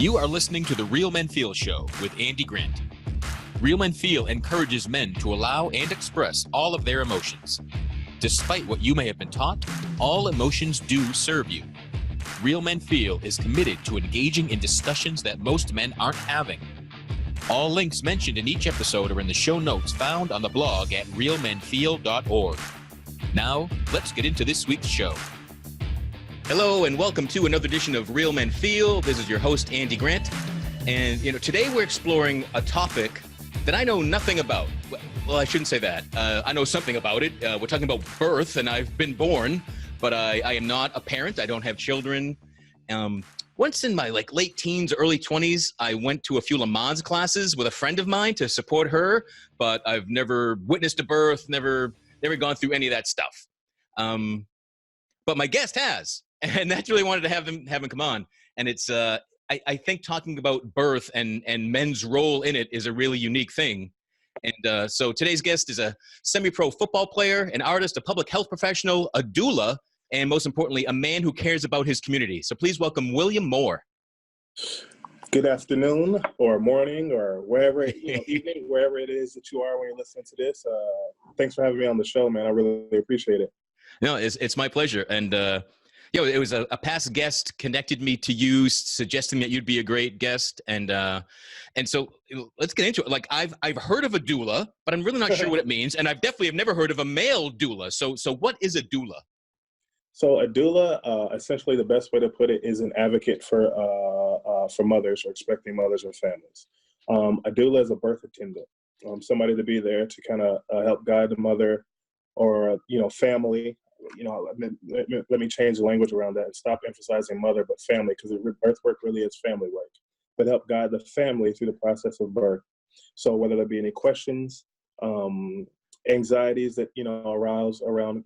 You are listening to the Real Men Feel Show with Andy Grant. Real Men Feel encourages men to allow and express all of their emotions. Despite what you may have been taught, all emotions do serve you. Real Men Feel is committed to engaging in discussions that most men aren't having. All links mentioned in each episode are in the show notes found on the blog at realmenfeel.org. Now, let's get into this week's show. Hello and welcome to another edition of Real Men Feel. This is your host, Andy Grant. And, today we're exploring a topic that I know nothing about. Well, I shouldn't say that. I know something about it. We're talking about birth, and I've been born, but I am not a parent. I don't have children. Once in my late teens, early 20s, I went to a few Lamaze classes with a friend of mine to support her, but I've never witnessed a birth, never gone through any of that stuff. But my guest has. And that's really wanted to have him come on. And it's, I think talking about birth and men's role in it is a really unique thing. And so today's guest is a semi-pro football player, an artist, a public health professional, a doula, and most importantly, a man who cares about his community. So please welcome William Moore. Good afternoon or morning or wherever, evening, wherever it is that you are when you're listening to this. Thanks for having me on the show, man. I really appreciate it. No, it's my pleasure. And, it was a past guest connected me to you, suggesting that you'd be a great guest, and so let's get into it. I've heard of a doula, but I'm really not sure what it means, and I've definitely never heard of a male doula. So what is a doula? So a doula, essentially, the best way to put it is an advocate for mothers or expecting mothers or families. A doula is a birth attendant, somebody to be there to kind of help guide the mother or family. Let me change the language around that and stop emphasizing mother, but family, because birth work really is family work, but help guide the family through the process of birth. So whether there be any questions, anxieties that, arouse around,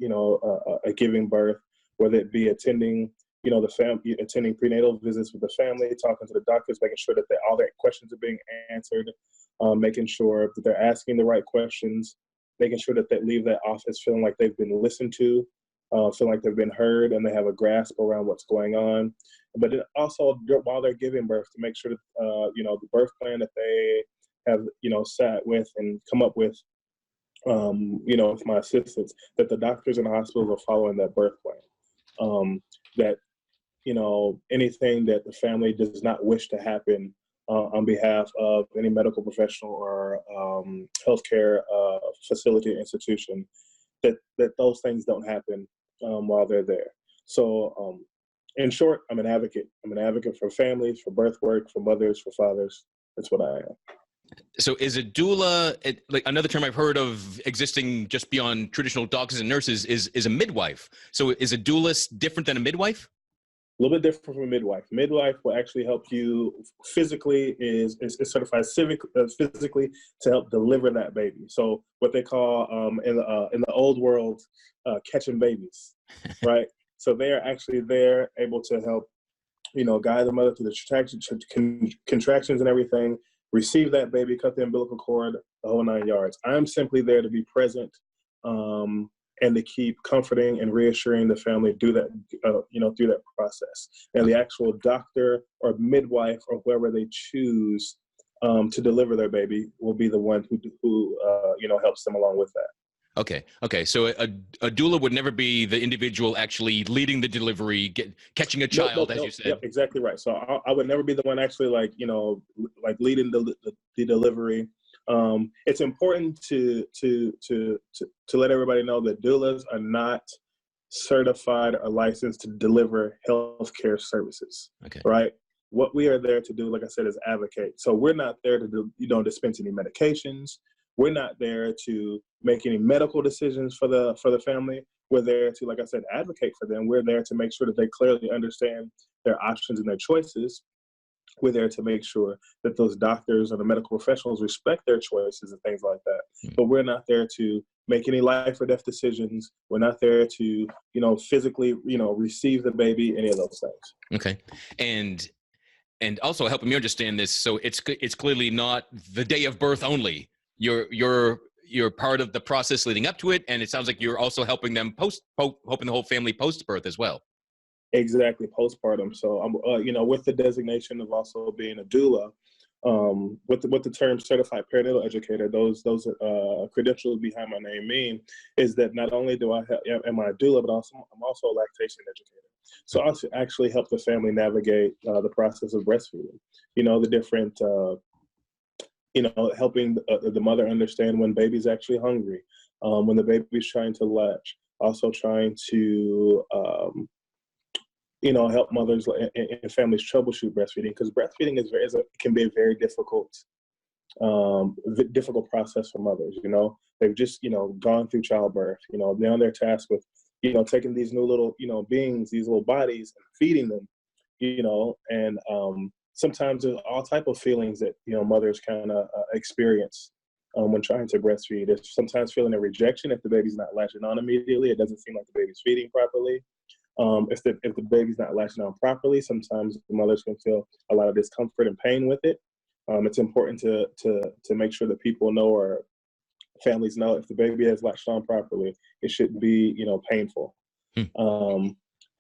a giving birth, whether it be attending, attending prenatal visits with the family, talking to the doctors, making sure that all their questions are being answered, making sure that they're asking the right questions, making sure that they leave that office feeling like they've been listened to, feel like they've been heard and they have a grasp around what's going on. But it also, while they're giving birth, to make sure that, the birth plan that they have, sat with and come up with, with my assistants, that the doctors and the hospitals are following that birth plan. That, anything that the family does not wish to happen on behalf of any medical professional or healthcare facility or institution, that those things don't happen while they're there. So in short, I'm an advocate. I'm an advocate for families, for birth work, for mothers, for fathers. That's what I am. So is a doula, another term I've heard of existing just beyond traditional doctors and nurses, is a midwife. So is a doula different than a midwife? A little bit different from a midwife. Midwife will actually help you physically, is certified physically to help deliver that baby. So what they call in the old world, catching babies, right? So they are actually there, able to help, guide the mother through the contractions and everything, receive that baby, cut the umbilical cord, the whole 9 yards. I'm simply there to be present, and to keep comforting and reassuring the family through that, through that process. And the actual doctor or midwife or whoever they choose to deliver their baby will be the one who helps them along with that. Okay. So a doula would never be the individual actually leading the delivery, catching a child, as you said. Yep, exactly right. So I would never be the one actually leading the delivery. It's important to let everybody know that doulas are not certified or licensed to deliver healthcare services. Okay. Right. What we are there to do, like I said, is advocate. So we're not there to dispense any medications. We're not there to make any medical decisions for the family. We're there to, like I said, advocate for them. We're there to make sure that they clearly understand their options and their choices. We're there to make sure that those doctors or the medical professionals respect their choices and things like that. Mm-hmm. But we're not there to make any life or death decisions. We're not there to, physically, receive the baby, any of those things. Okay. And also helping me understand this. So it's clearly not the day of birth only. You're part of the process leading up to it, and it sounds like you're also helping them helping the whole family post birth as well. Exactly, postpartum. So I'm, with the designation of also being a doula, what the term certified perinatal educator, those credentials behind my name mean is that not only am I a doula, but also I'm also a lactation educator. So I also actually help the family navigate the process of breastfeeding. The different, helping the mother understand when baby's actually hungry, when the baby's trying to latch, also trying to help mothers and families troubleshoot breastfeeding, because breastfeeding can be a very difficult process for mothers. They've just gone through childbirth. They're on their task with taking these new little beings, these little bodies, and feeding them. And sometimes there's all type of feelings that mothers kind of experience when trying to breastfeed. It's sometimes feeling a rejection if the baby's not latching on immediately. It doesn't seem like the baby's feeding properly. If the baby's not latching on properly, sometimes the mothers can feel a lot of discomfort and pain with it. It's important to make sure that people know, or families know, if the baby has latched on properly, it shouldn't be painful.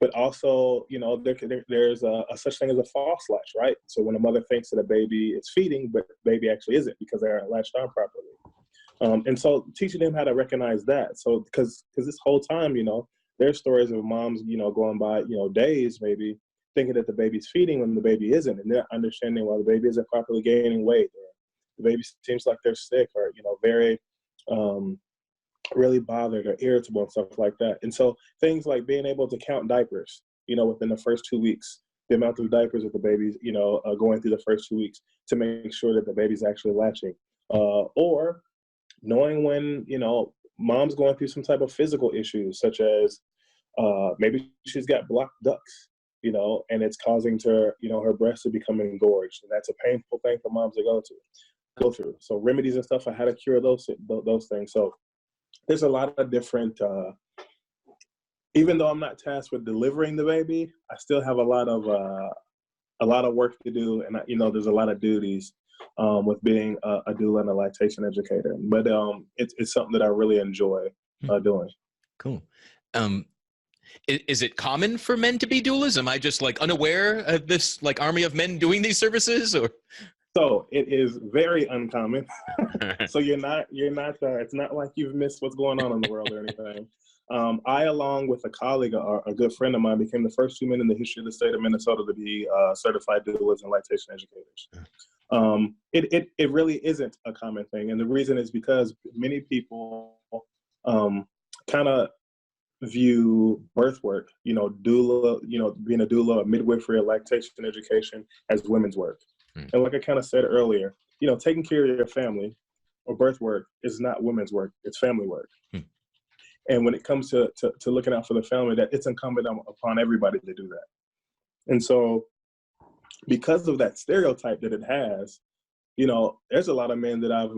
But also, there's a such thing as a false latch, right? So when a mother thinks that a baby is feeding, but the baby actually isn't because they aren't latched on properly. And so teaching them how to recognize that. So because this whole time, there's stories of moms, going by, days maybe, thinking that the baby's feeding when the baby isn't, and they're not understanding why the baby isn't properly gaining weight, or the baby seems like they're sick, or very really bothered or irritable and stuff like that. And so things like being able to count diapers, within the first 2 weeks, the amount of diapers that the baby's, going through the first 2 weeks, to make sure that the baby's actually latching, or knowing when mom's going through some type of physical issues, such as maybe she's got blocked ducts, and it's causing her, her breasts to become engorged, and that's a painful thing for moms to go through. So remedies and stuff on how to cure those things. So there's a lot of different. Even though I'm not tasked with delivering the baby, I still have a lot of work to do, and there's a lot of duties with being a doula and a lactation educator. But it's something that I really enjoy doing. Cool. Is it common for men to be doulas? Am I just unaware of this army of men doing these services, or? So it is very uncommon. So you're not. It's not like you've missed what's going on in the world or anything. I, along with a colleague, a good friend of mine, became the first 2 men in the history of the state of Minnesota to be certified doulas and lactation educators. It really isn't a common thing, and the reason is because many people kind of view birth work, doula, being a doula, a midwifery, or lactation education, as women's work. And like I kind of said earlier, taking care of your family or birth work is not women's work; it's family work. And when it comes to looking out for the family, that it's incumbent upon everybody to do that. And so, because of that stereotype that it has, there's a lot of men that I've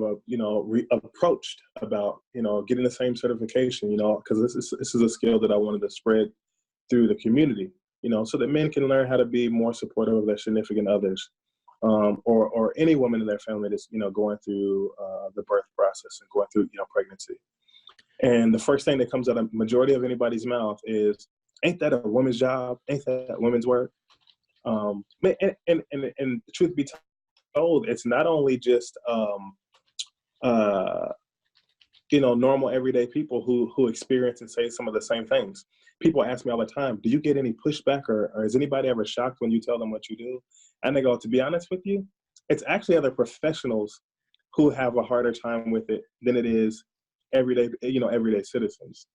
approached about getting the same certification, because this is a skill that I wanted to spread through the community, so that men can learn how to be more supportive of their significant others, or any woman in their family that's going through the birth process and going through pregnancy. And the first thing that comes out of the majority of anybody's mouth is, "Ain't that a woman's job? Ain't that women's work?" And the truth be told, it's not only just normal everyday people who experience and say some of the same things. People ask me all the time, "Do you get any pushback, or is anybody ever shocked when you tell them what you do?" And they go, "To be honest with you, it's actually other professionals who have a harder time with it than it is everyday citizens."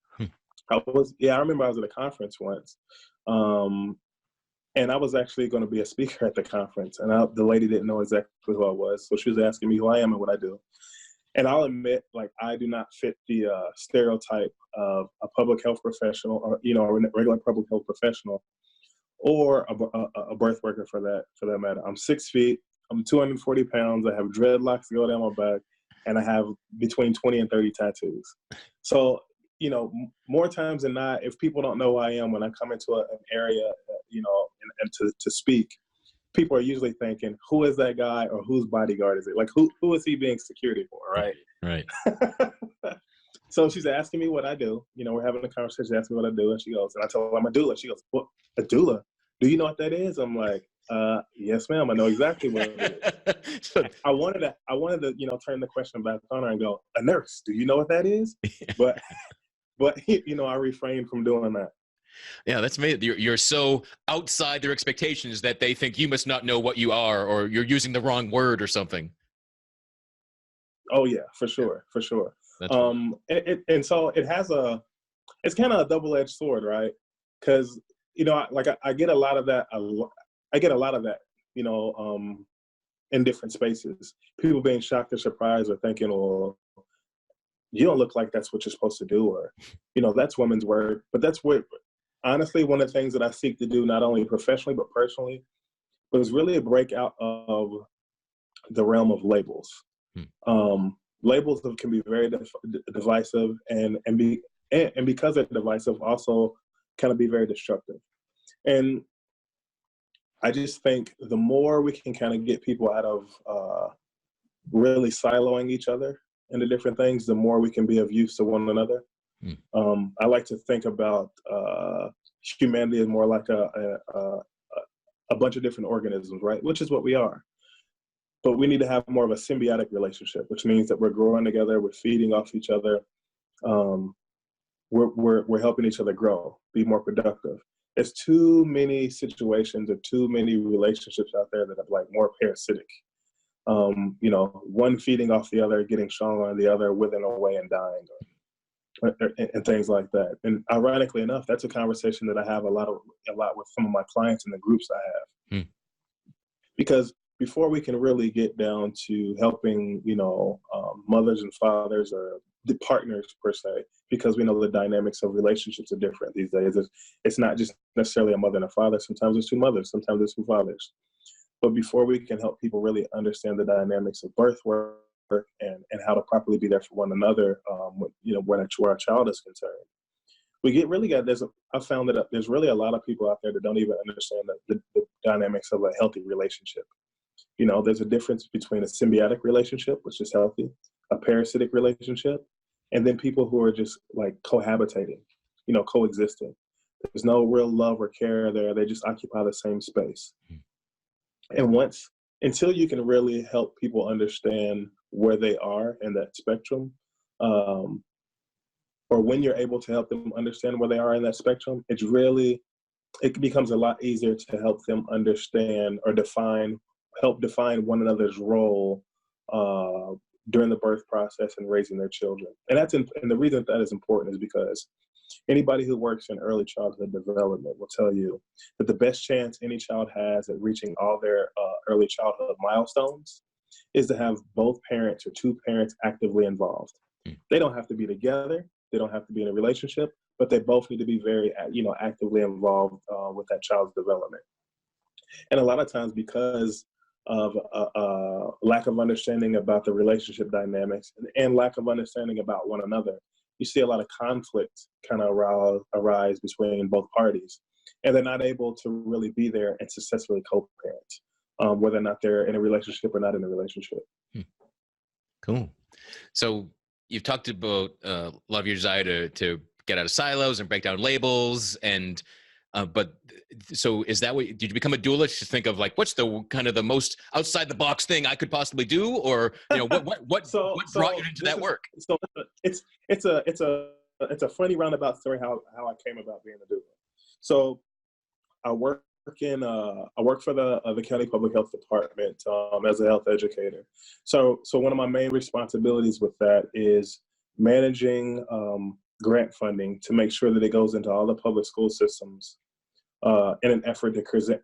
I remember I was at a conference once, and I was actually going to be a speaker at the conference, and the lady didn't know exactly who I was, so she was asking me who I am and what I do. And I'll admit, I do not fit the stereotype of a public health professional, or a regular public health professional, or a birth worker for that matter. I'm 6 feet. I'm 240 pounds. I have dreadlocks that go down my back, and I have between 20 and 30 tattoos. So, more times than not, if people don't know who I am when I come into an area, and to speak, people are usually thinking, "Who is that guy, or whose bodyguard is it? Who is he being security for?" Right? Right. So she's asking me what I do. We're having a conversation, asking me what I do, and she goes, and I tell her I'm a doula. She goes, "What, a doula? Do you know what that is?" I'm like, "Yes, ma'am. I know exactly what it is." So, I wanted to, turn the question back on her and go, "A nurse? Do you know what that is?" But, I refrained from doing that. yeah, that's amazing. You're so outside their expectations that they think you must not know what you are, or you're using the wrong word or something. Oh yeah, for sure, for sure. That's cool. And so it's kind of a double-edged sword, right? Because I get a lot of that. I get a lot of that, in different spaces. People being shocked or surprised or thinking, "Well, you don't look like that's what you're supposed to do," or, "That's women's work." But that's what, honestly, one of the things that I seek to do, not only professionally but personally, was really a breakout of the realm of labels. Labels can be very divisive, and because they're divisive, also kind of be very destructive. And I just think the more we can kind of get people out of really siloing each other into different things, the more we can be of use to one another. I like to think about humanity as more like a bunch of different organisms, right? Which is what we are. But we need to have more of a symbiotic relationship, which means that we're growing together, we're feeding off each other, we're helping each other grow, be more productive. There's too many situations or too many relationships out there that are like more parasitic. One feeding off the other, getting stronger on the other, withering away and dying, and things like that. And ironically enough, that's a conversation that I have a lot with some of my clients in the groups I have, because before we can really get down to helping, mothers and fathers or the partners per se, because we know the dynamics of relationships are different these days. It's not just necessarily a mother and a father. Sometimes it's two mothers, sometimes it's two fathers. But before we can help people really understand the dynamics of birth work and how to properly be there for one another, where our child is concerned, I found that there's really a lot of people out there that don't even understand the dynamics of a healthy relationship. There's a difference between a symbiotic relationship, which is healthy, a parasitic relationship, and then people who are just like cohabitating, coexisting. There's no real love or care there. They just occupy the same space. And until you can really help people understand where they are in that spectrum, or when you're able to help them understand where they are in that spectrum, it becomes a lot easier to help them understand or help define one another's role during the birth process and raising their children. And the reason that is important is because anybody who works in early childhood development will tell you that the best chance any child has at reaching all their early childhood milestones is to have both parents or two parents actively involved. They don't have to be together. They don't have to be in a relationship, but they both need to be very, actively involved with that child's development. And a lot of times, because of lack of understanding about the relationship dynamics and lack of understanding about one another, you see a lot of conflict kind of arise between both parties, and they're not able to really be there and successfully co-parent, whether or not they're in a relationship or not in a relationship. Cool. So you've talked about a lot of your desire to get out of silos and break down labels, and but so is that what did you become a doula to think of, like, what's the kind of the most outside the box thing I could possibly do, or what brought you into that work? So it's a funny roundabout story how I came about being a doula. So I work for the county public health department as a health educator. So one of my main responsibilities with that is managing grant funding to make sure that it goes into all the public school systems in an effort to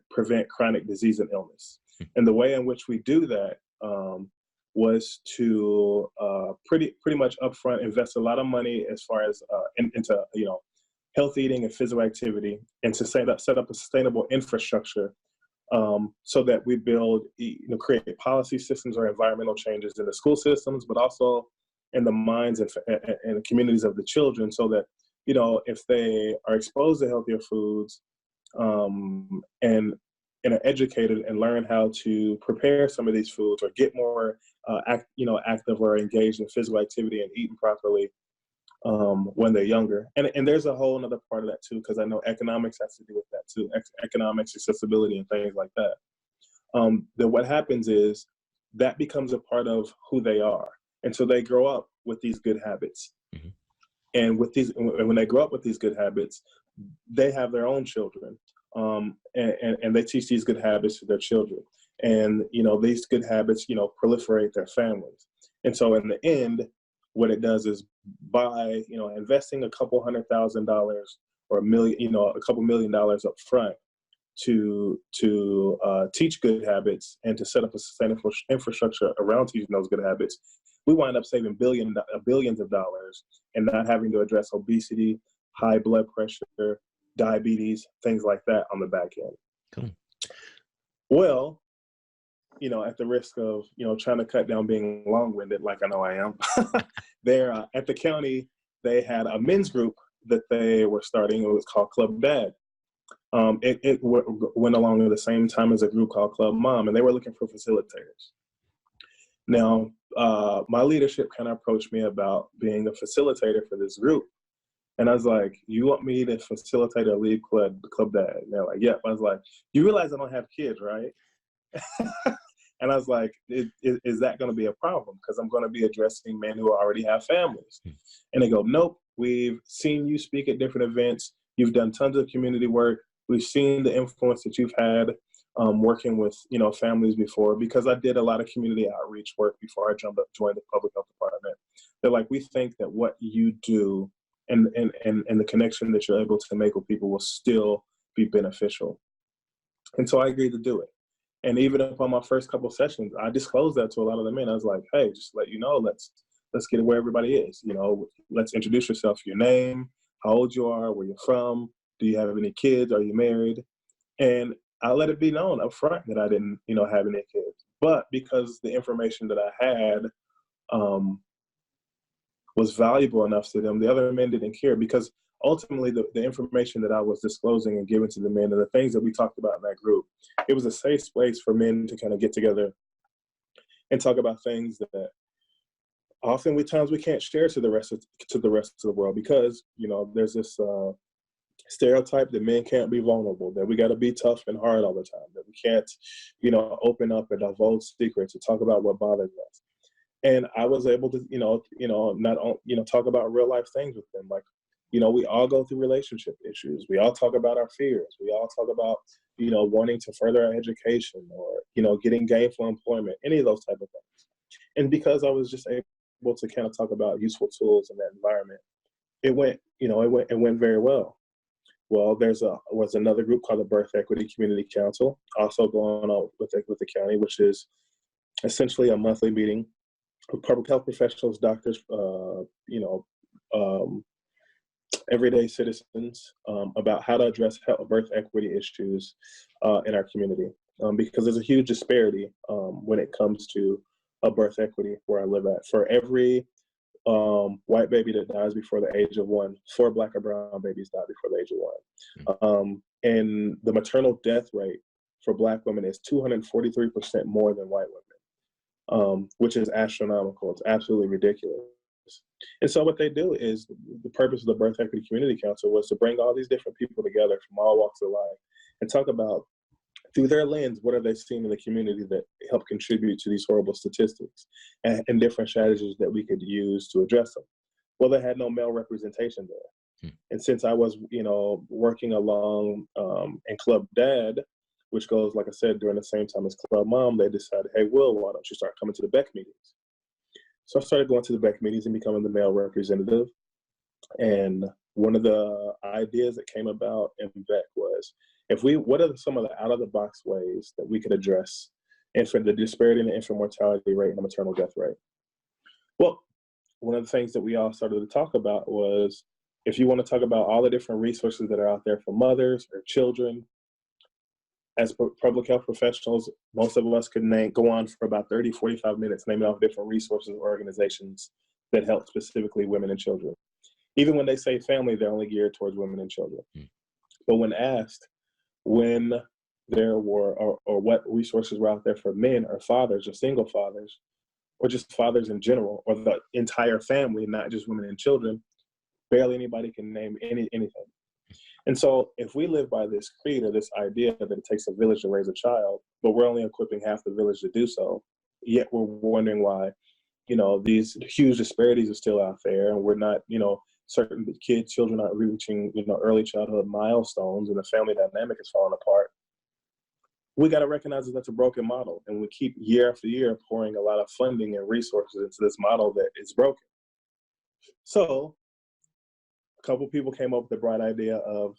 prevent chronic disease and illness. And the way in which we do that was to pretty much upfront invest a lot of money as far as into health eating and physical activity, and to set up a sustainable infrastructure so that we create policy systems or environmental changes in the school systems, but also in the minds and the communities of the children, so that if they are exposed to healthier foods and are educated and learn how to prepare some of these foods, or get more active or engaged in physical activity and eating properly, when they're younger. And there's a whole other part of that too, because I know economics has to do with that too, economics, accessibility, and things like that. Then what happens is that becomes a part of who they are. And so they grow up with these good habits. Mm-hmm. And when they grow up with these good habits, they have their own children. And they teach these good habits to their children. And, these good habits, proliferate their families. And so in the end, what it does is by, investing a couple $100,000 or a couple $1 million up front to teach good habits and to set up a sustainable infrastructure around teaching those good habits, we wind up saving billions of dollars and not having to address obesity, high blood pressure, diabetes, things like that on the back end. Cool. Well, at the risk of, trying to cut down being long-winded, like I know I am, there at the county, they had a men's group that they were starting. It was called Club Dad. It went along at the same time as a group called Club Mom, and they were looking for facilitators. Now, my leadership kind of approached me about being a facilitator for this group. And I was like, you want me to facilitate or lead Club Dad? And they're like, yeah. I was like, you realize I don't have kids, right? And I was like, is that going to be a problem? Because I'm going to be addressing men who already have families. And they go, nope, we've seen you speak at different events. You've done tons of community work. We've seen the influence that you've had working with, families before, because I did a lot of community outreach work before I joined the public health department. They're like, we think that what you do and the connection that you're able to make with people will still be beneficial. And so I agreed to do it. And even upon my first couple of sessions, I disclosed that to a lot of the men. I was like, hey, just to let you know, let's get where everybody is. Let's introduce yourself, your name, how old you are, where you're from, do you have any kids, are you married? And I let it be known up front that I didn't, have any kids. But because the information that I had was valuable enough to them, the other men didn't care, because ultimately the information that I was disclosing and giving to the men and the things that we talked about in that group, it was a safe space for men to kind of get together and talk about things that oftentimes we can't share to the rest of the world, because, there's this stereotype that men can't be vulnerable, that we got to be tough and hard all the time, that we can't, open up and divulge secrets and talk about what bothers us. And I was able to, talk about real life things with them. Like, we all go through relationship issues. We all talk about our fears. We all talk about, wanting to further our education or, getting gainful employment, any of those type of things. And because I was just able to kind of talk about useful tools in that environment, it went very well. Well, was another group called the Birth Equity Community Council, also going on with the county, which is essentially a monthly meeting of public health professionals, doctors, everyday citizens, about how to address birth equity issues in our community, because there's a huge disparity when it comes to birth equity where I live at. For every white baby that dies before the age of 1, 4 Black or brown babies die before the age of 1. And the maternal death rate for Black women is 243% more than white women, which is astronomical. It's absolutely ridiculous. And so what they do is, the purpose of the Birth Equity Community Council was to bring all these different people together from all walks of life and talk about, through their lens, what are they seeing in the community that help contribute to these horrible statistics, and different strategies that we could use to address them. Well, they had no male representation there. And since I was, working along in Club Dad, which goes, like I said, during the same time as Club Mom, they decided, hey, Will, why don't you start coming to the Beck meetings? So I started going to the Beck meetings and becoming the male representative. And one of the ideas that came about in Beck was, what are some of the out-of-the-box ways that we could address the disparity in the infant mortality rate and the maternal death rate? Well, one of the things that we all started to talk about was, if you want to talk about all the different resources that are out there for mothers or children, as public health professionals, most of us could go on for about 30, 45 minutes naming off different resources or organizations that help specifically women and children. Even when they say family, they're only geared towards women and children. But when asked when there were, or what resources were out there for men or fathers or single fathers, or just fathers in general, or the entire family, not just women and children, Barely anybody can name anything. And so if we live by this creed or this idea that it takes a village to raise a child, but we're only equipping half the village to do so, yet we're wondering why, these huge disparities are still out there, and we're not, certain children aren't reaching, early childhood milestones, and the family dynamic is falling apart. We got to recognize that that's a broken model, and we keep year after year pouring a lot of funding and resources into this model that is broken. So a couple people came up with the bright idea of,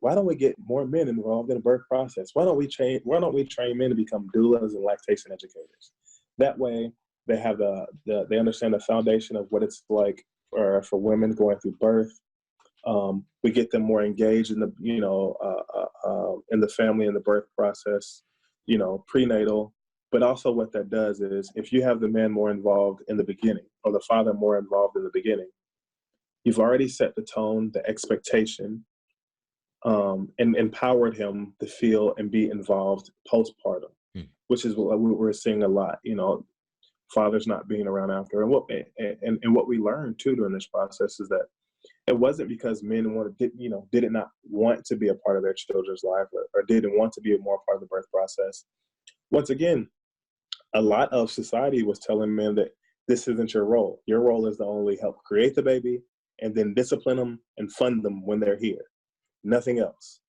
why don't we get more men involved in the birth process? Why don't we train men to become doulas and lactation educators? That way, they have they understand the foundation of what it's like for women going through birth. We get them more engaged in the in the family and the birth process, prenatal. But also, what that does is, if you have the man more involved in the beginning, or the father more involved in the beginning, you've already set the tone, the expectation, and empowered him to feel and be involved postpartum, which is what we're seeing a lot. Fathers not being around after, and what we learned too during this process is that it wasn't because men did not want to be a part of their children's life, or didn't want to be a more part of the birth process. Once again, a lot of society was telling men that this isn't your role. Your role is to only help create the baby and then discipline them and fund them when they're here. Nothing else.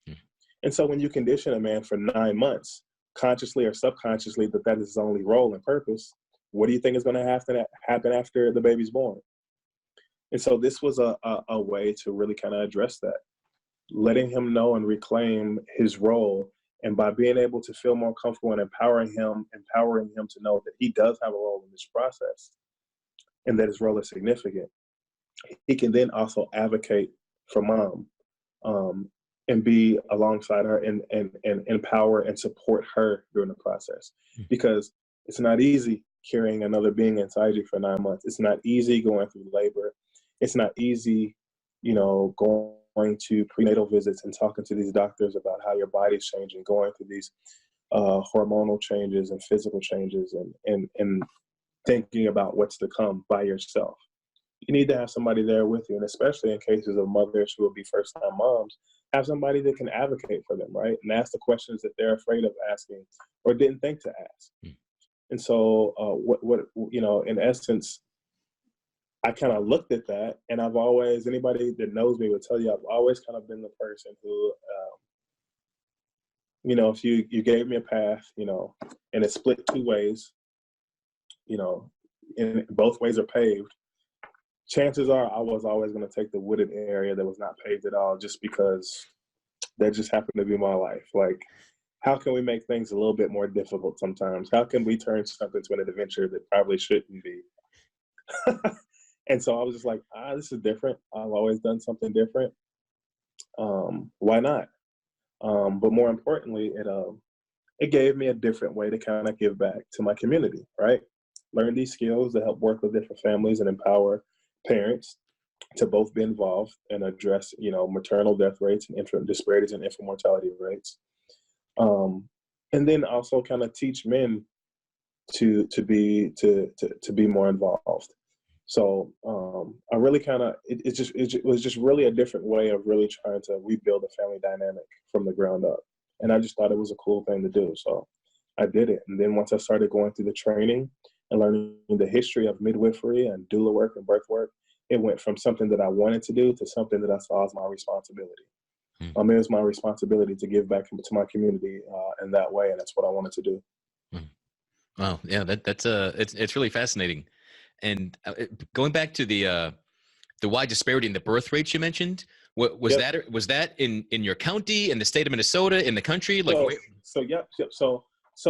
And so when you condition a man for 9 months, consciously or subconsciously, that is his only role and purpose, what do you think is going to happen after the baby's born? And so this was a way to really kind of address that, letting him know and reclaim his role. And by being able to feel more comfortable and empowering him to know that he does have a role in this process and that his role is significant, he can then also advocate for mom, and be alongside her and empower and support her during the process. Because it's not easy carrying another being inside you for 9 months. It's not easy going through labor. It's not easy, going to prenatal visits and talking to these doctors about how your body's changing, going through these hormonal changes and physical changes, and thinking about what's to come by yourself. You need to have somebody there with you, and especially in cases of mothers who will be first-time moms, have somebody that can advocate for them, right? And ask the questions that they're afraid of asking or didn't think to ask. And so in essence, I kind of looked at that, and I've always, anybody that knows me will tell you, I've always kind of been the person who, if you gave me a path, and it's split 2 ways, and both ways are paved, chances are I was always going to take the wooded area that was not paved at all, just because that just happened to be my life. Like, how can we make things a little bit more difficult sometimes? How can we turn something to an adventure that probably shouldn't be? And so I was just like, this is different. I've always done something different. Why not? But more importantly, it gave me a different way to kind of give back to my community, right? Learn these skills to help work with different families and empower parents to both be involved and address, maternal death rates and infant disparities and infant mortality rates. And then also kind of teach men to be more involved. So I really kind of, it was just really a different way of really trying to rebuild a family dynamic from the ground up. And I just thought it was a cool thing to do. So I did it. And then once I started going through the training and learning the history of midwifery and doula work and birth work, it went from something that I wanted to do to something that I saw as my responsibility. It was my responsibility to give back to my community in that way. And that's what I wanted to do. Wow. Yeah, it's really fascinating. And going back to the wide disparity in the birth rates you mentioned, was that in your county, in the state of Minnesota, in the country? So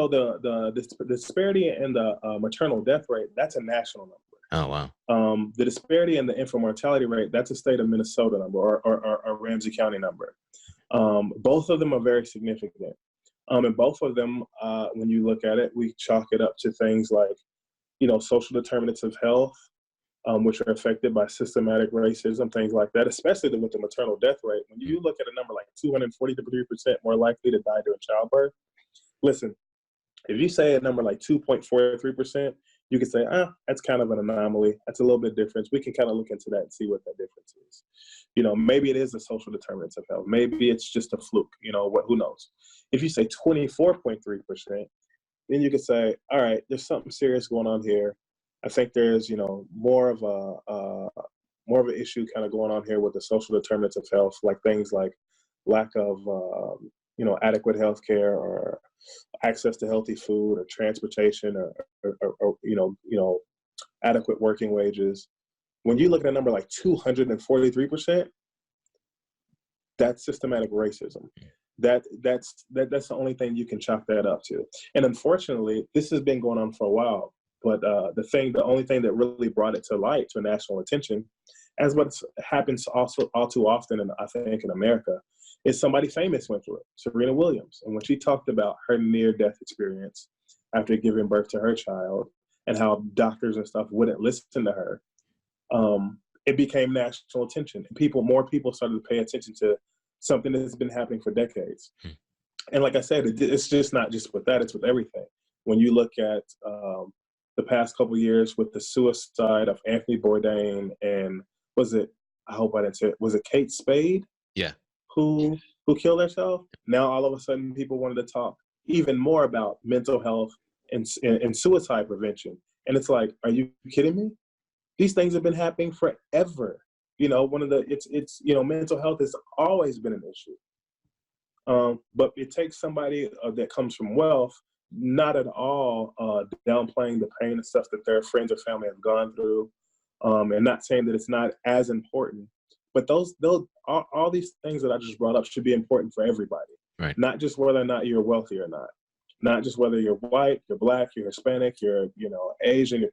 the disparity in the maternal death rate, that's a national number. Oh, wow. The disparity in the infant mortality rate, that's a state of Minnesota number or Ramsey County number. Both of them are very significant. And both of them, when you look at it, we chalk it up to things like, social determinants of health, which are affected by systematic racism, things like that, especially with the maternal death rate. When you look at a number like 243% more likely to die during childbirth, listen, if you say a number like 2.43%, you could say, that's kind of an anomaly. That's a little bit different. We can kind of look into that and see what that difference is. You know, maybe it is a social determinants of health. Maybe it's just a fluke, you know, who knows? If you say 24.3%, then you could say, all right, there's something serious going on here. I think there's, you know, more of an issue kind of going on here with the social determinants of health, like things like lack of, you know, adequate health care or access to healthy food or transportation or you know, adequate working wages. When you look at a number like 243%, that's systematic racism. That's the only thing you can chalk that up to. And unfortunately, this has been going on for a while. But the only thing that really brought it to light, to national attention, as what happens also all too often, I think in America, is somebody famous went through it. Serena Williams, and when she talked about her near-death experience after giving birth to her child, and how doctors and stuff wouldn't listen to her, it became national attention. And more people started to pay attention to something that's been happening for decades. And like I said, it's just not just with that; it's with everything. When you look at the past couple of years with the suicide of Anthony Bourdain and was it Kate Spade? Yeah. Who killed herself? Now all of a sudden people wanted to talk even more about mental health and suicide prevention. And it's like, are you kidding me? These things have been happening forever. You know, it's you know, mental health has always been an issue. But it takes somebody that comes from wealth, not at all downplaying the pain and stuff that their friends or family have gone through, and not saying that it's not as important. But all these things that I just brought up should be important for everybody, right? Not just whether or not you're wealthy or not just whether you're white, you're black, you're Hispanic, you're, you know, Asian,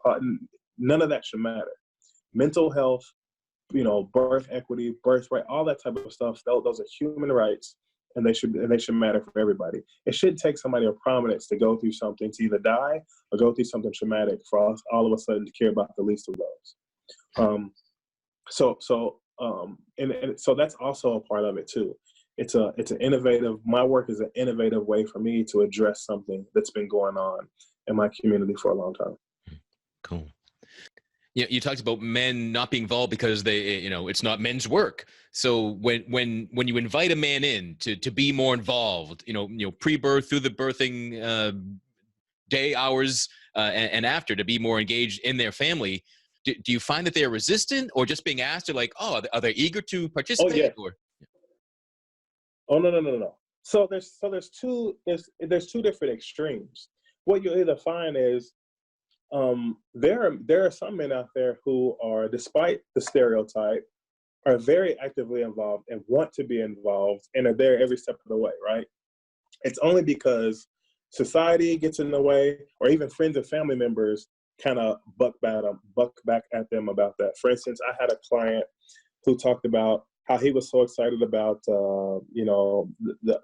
none of that should matter. Mental health, you know, birth equity, birthright, all that type of stuff, those are human rights. And they should matter for everybody. It shouldn't take somebody of prominence to go through something, to either die or go through something traumatic for us all of a sudden to care about the least of those. So that's also a part of it too. It's an innovative. My work is an innovative way for me to address something that's been going on in my community for a long time. Cool. Yeah, you talked about men not being involved because they, you know, it's not men's work. So when you invite a man in to be more involved, you know, pre-birth, through the birthing day hours, and after, to be more engaged in their family, do you find that they are resistant, or just being asked, or like, are they eager to participate? No. So there's two different extremes. What you'll either find is there are some men out there who are, despite the stereotype, are very actively involved and want to be involved and are there every step of the way, right? It's only because society gets in the way, or even friends and family members kind of buck back at them about that. For instance, I had a client who talked about how he was so excited about you know, the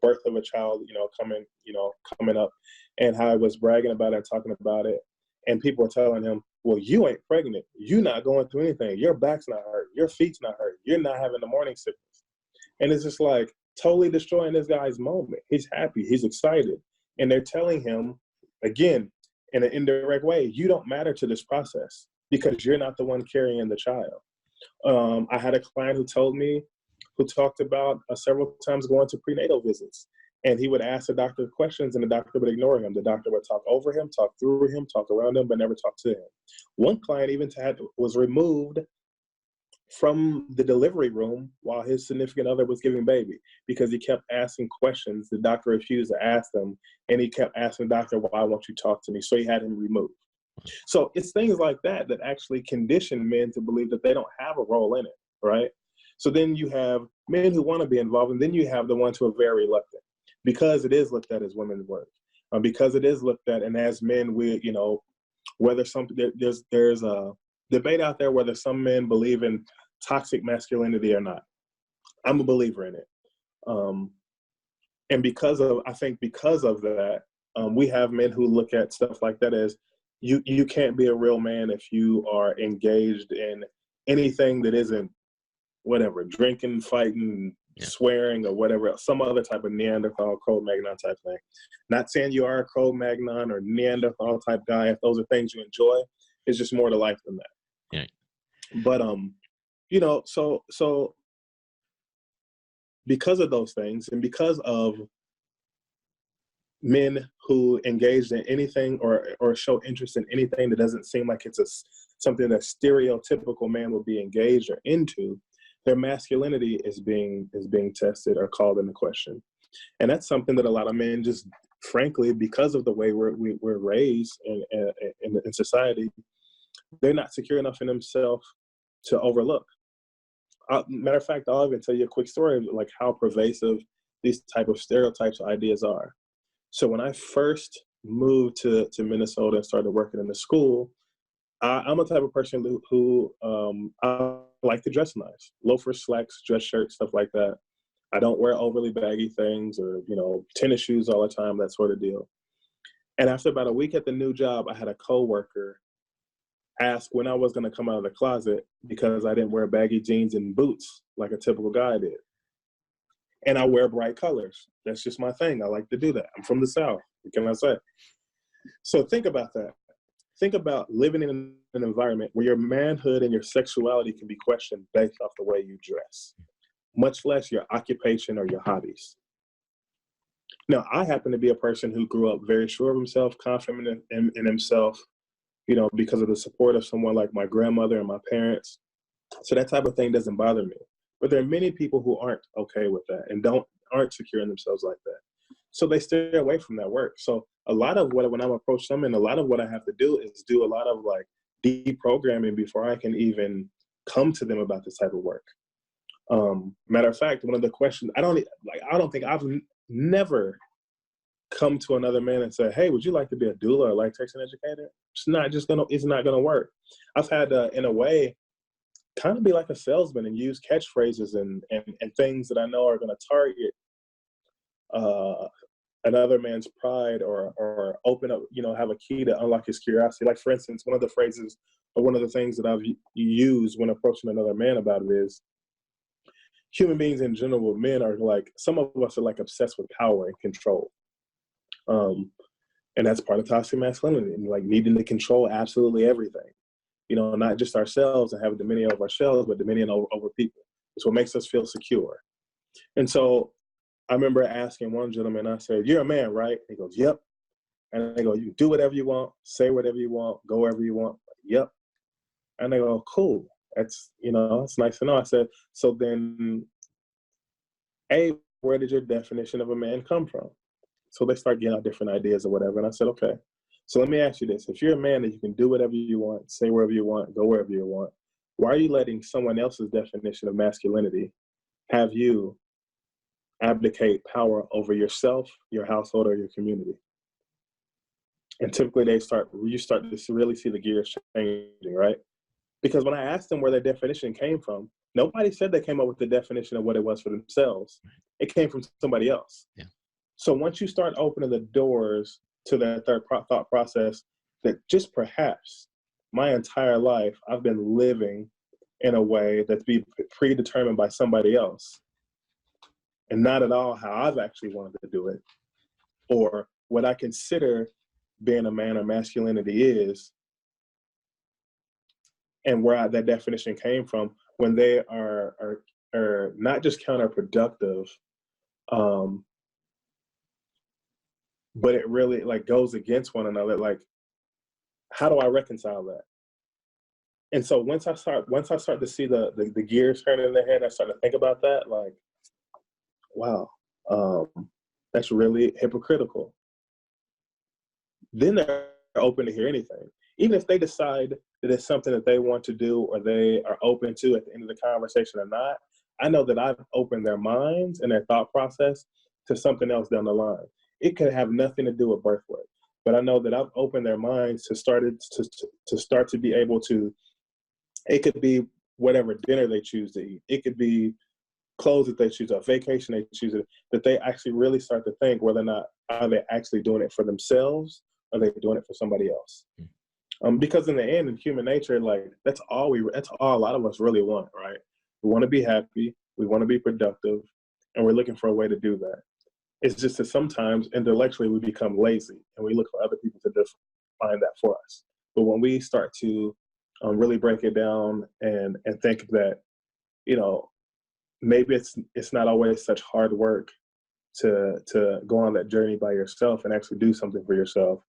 birth of a child, you know, coming up, and how I was bragging about it and talking about it. And people were telling him, well, you ain't pregnant. You're not going through anything. Your back's not hurt. Your feet's not hurt. You're not having the morning sickness. And it's just like totally destroying this guy's moment. He's happy. He's excited. And they're telling him, again, in an indirect way, you don't matter to this process because you're not the one carrying the child. I had a client who talked about several times going to prenatal visits. And he would ask the doctor questions and the doctor would ignore him. The doctor would talk over him, talk through him, talk around him, but never talk to him. One client even was removed from the delivery room while his significant other was giving baby because he kept asking questions. The doctor refused to ask them, and he kept asking the doctor, why won't you talk to me? So he had him removed. So it's things like that that actually condition men to believe that they don't have a role in it, right? So then you have men who want to be involved, and then you have the ones who are very reluctant. Because it is looked at as women's work, because it is looked at, and as men, we, you know, whether there's a debate out there whether some men believe in toxic masculinity or not. I'm a believer in it, and because of that, we have men who look at stuff like that as you can't be a real man if you are engaged in anything that isn't whatever, drinking, fighting, Yeah. swearing or whatever else, some other type of Neanderthal, Cro-Magnon type thing. Not saying you are a Cro-Magnon or Neanderthal type guy. If those are things you enjoy, it's just more to life than that. Yeah. But so because of those things, and because of men who engage in anything or show interest in anything that doesn't seem like it's something that stereotypical man would be engaged or into, their masculinity is being tested or called into question. And that's something that a lot of men just, frankly, because of the way we're raised in society, they're not secure enough in themselves to overlook. Matter of fact, I'll even tell you a quick story of like how pervasive these type of stereotypes or ideas are. So when I first moved to Minnesota and started working in the school, I'm a type of person who I like to dress nice. Loafers, slacks, dress shirts, stuff like that. I don't wear overly baggy things or, tennis shoes all the time, that sort of deal. And after about a week at the new job, I had a coworker ask when I was going to come out of the closet because I didn't wear baggy jeans and boots like a typical guy did. And I wear bright colors. That's just my thing. I like to do that. I'm from the South. What can I say? So think about that. Think about living in an environment where your manhood and your sexuality can be questioned based off the way you dress, much less your occupation or your hobbies. Now, I happen to be a person who grew up very sure of himself, confident in himself, because of the support of someone like my grandmother and my parents. So that type of thing doesn't bother me. But there are many people who aren't okay with that and aren't secure in themselves like that. So they stay away from that work. So a lot of when I'm approached someone, a lot of what I have to do is do a lot of like deprogramming before I can even come to them about this type of work. Matter of fact, one of the questions, I don't think I've never come to another man and say, hey, would you like to be a doula or lactation educator? It's not gonna work. I've had to, in a way, kind of be like a salesman and use catchphrases and things that I know are gonna target another man's pride or open up, have a key to unlock his curiosity. Like, for instance, one of the phrases or one of the things that I've used when approaching another man about it is, human beings in general, men are like, some of us are like obsessed with power and control. And that's part of toxic masculinity, and like needing to control absolutely everything. Not just ourselves and having dominion over ourselves, but dominion over people. It's what makes us feel secure. And so I remember asking one gentleman, I said, you're a man, right? He goes, yep. And I go, you can do whatever you want, say whatever you want, go wherever you want. Yep. And they go, cool. That's, it's nice to know. I said, so then, where did your definition of a man come from? So they start getting out different ideas or whatever. And I said, okay, so let me ask you this. If you're a man that you can do whatever you want, say wherever you want, go wherever you want, why are you letting someone else's definition of masculinity have you abdicate power over yourself, your household, or your community? And typically you start to really see the gears changing, right? Because when I asked them where their definition came from, nobody said they came up with the definition of what it was for themselves. It came from somebody else. Yeah. So once you start opening the doors to that third thought process, that just perhaps my entire life I've been living in a way that's predetermined by somebody else, and not at all how I've actually wanted to do it, or what I consider being a man or masculinity is, and where that definition came from, when they are not just counterproductive, but it really like goes against one another. Like, how do I reconcile that? And so once I start to see the gears turning in their head, I start to think about that, like, wow, that's really hypocritical. Then they're open to hear anything. Even if they decide that it's something that they want to do or they are open to at the end of the conversation or not, I know that I've opened their minds and their thought process to something else down the line. It could have nothing to do with birth weight, but I know that I've opened their minds to start to be able to, it could be whatever dinner they choose to eat. It could be clothes that they choose, a vacation they choose, that they actually really start to think whether or not are they actually doing it for themselves or are they doing it for somebody else. Because in the end, in human nature, like that's all a lot of us really want, right? We want to be happy. We want to be productive. and we're looking for a way to do that. It's just that sometimes intellectually we become lazy and we look for other people to define that for us. But when we start to really break it down and think that, you know, maybe it's not always such hard work to go on that journey by yourself and actually do something for yourself,